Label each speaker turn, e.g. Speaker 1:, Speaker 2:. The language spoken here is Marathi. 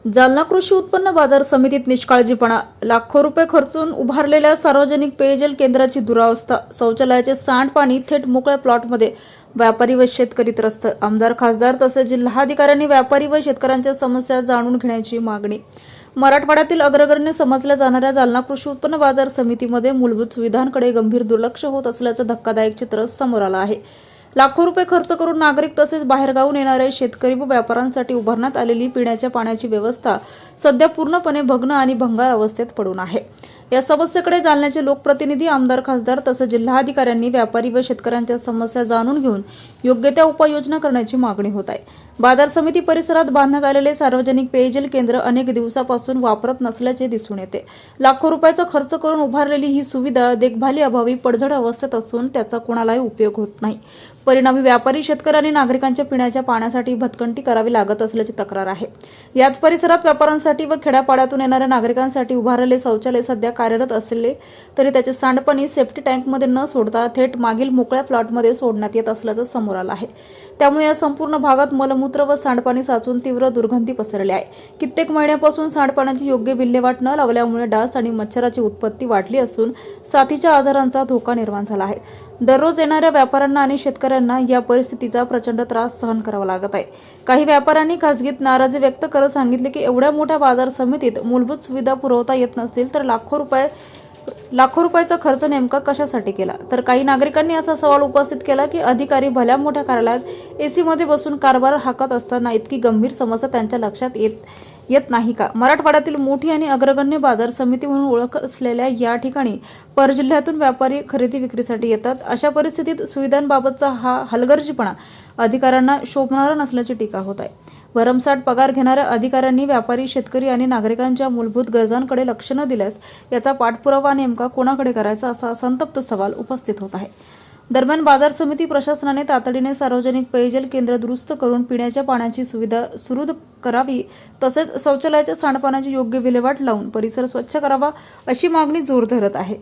Speaker 1: जालना कृषी उत्पन्न बाजार समितीत निष्काळजीपणा, लाखो रुपये खर्चून उभारलेल्या सार्वजनिक पेयजल केंद्राची दुरावस्था, शौचालयाचे सांडपाणी थेट मोकळ्या प्लॉटमध्ये, व्यापारी व शेतकरी त्रस्त. आमदार, खासदार तसेच जिल्हाधिकाऱ्यांनी व्यापारी व शेतकऱ्यांच्या समस्या जाणून घेण्याची मागणी. मराठवाड्यातील अग्रगण्य समजल्या जाणाऱ्या जालना कृषी उत्पन्न बाजार समितीमध्ये मूलभूत सुविधांकडे गंभीर दुर्लक्ष होत असल्याचं धक्कादायक चित्र समोर आलं आहे. लाखो रुपये खर्च करून नागरिक तसेच बाहेरगावून येणारे शेतकरी व व्यापाऱ्यांसाठी उभारण्यात आलेली पिण्याच्या पाण्याची व्यवस्था सध्या पूर्णपणे भग्न आणि भंगार अवस्थेत पडून आहे. या समस्येकडे जालन्याचे लोकप्रतिनिधी, आमदार, खासदार तसेच जिल्हाधिकाऱ्यांनी व्यापारी व शेतकऱ्यांच्या समस्या जाणून घेऊन योग्य त्या उपाययोजना करण्याची मागणी होत आहे. बाजार समिती परिसरात बांधण्यात आलेले सार्वजनिक पेयजल केंद्र अनेक दिवसापासून वापरत नसल्याचे दिसून येते. लाखो रुपयाचा खर्च करून उभारलेली ही सुविधा देखभाली अभावी पडझड अवस्थेत असून त्याचा कोणालाही उपयोग होत नाही. परिणामी व्यापारी, शेतकऱ्यांनी नागरिकांच्या पिण्याच्या पाण्यासाठी भटकंती करावी लागत असल्याची तक्रार आहे. याच परिसरात व्यापाऱ्यांसाठी व खेड्यापाड्यातून येणाऱ्या नागरिकांसाठी उभारलेले शौचालय सध्या कार्यरत असले तरी त्याचे सांडपाणी सेफ्टी टँकमध्ये न सोडता थेट मागील मोकळ्या प्लॉटमध्ये सोडण्यात येत असल्याचं समोर आलं आहे. त्यामुळे या संपूर्ण भागात मलमूत्र व सांडपाणी साचून तीव्र दुर्गंधी पसरली आहे. कित्येक महिन्यापासून सांडपाण्याची योग्य विल्हेवाट न लावल्यामुळे डास आणि मच्छराची उत्पत्ती वाढली असून साथीच्या आजारांचा धोका निर्माण झाला आहे. दररोज येणाऱ्या व्यापाऱ्यांना आणि शेतकऱ्यांना या परिस्थितीचा प्रचंड त्रास सहन करावा लागत आहे. काही व्यापाऱ्यांनी खासगीत नाराजी व्यक्त करत सांगितले की एवढ्या मोठ्या बाजार समितीत मूलभूत सुविधा पुरवता येत नसतील तर लाखो रुपयाचा खर्च नेमका कशासाठी केला. तर काही नागरिकांनी असा सवाल उपस्थित केला की अधिकारी भल्या मोठ्या कार्यालयात एसी मध्ये बसून कारभार हाकत असताना इतकी गंभीर समस्या त्यांच्या लक्षात येत नाही का. मराठवाड्यातील मोठी आणि अग्रगण्य बाजार समिती म्हणून ओळख असलेल्या या ठिकाणी परजिल्ह्यातून व्यापारी खरेदी विक्रीसाठी येतात. अशा परिस्थितीत सुविधांबाबतचा हा हलगर्जीपणा अधिकाऱ्यांना शोभणारा नसल्याची टीका होत आहे. भरमसाठ पगार घेणाऱ्या अधिकाऱ्यांनी व्यापारी, शेतकरी आणि नागरिकांच्या मूलभूत गरजांकडे लक्ष न दिल्यास याचा पाठपुरावा नेमका कोणाकडे करायचा, असा संतप्त सवाल उपस्थित होत आहे. दरम्यान बाजार समिती प्रशासनाने तातडीने सार्वजनिक पेयजल केंद्र दुरुस्त करून पिण्याच्या पाण्याची सुविधा सुरू करावी तसेच शौचालयाच्या सांडपाण्याची योग्य विल्हेवाट लावून परिसर स्वच्छ करावा अशी मागणी जोर धरत आहे.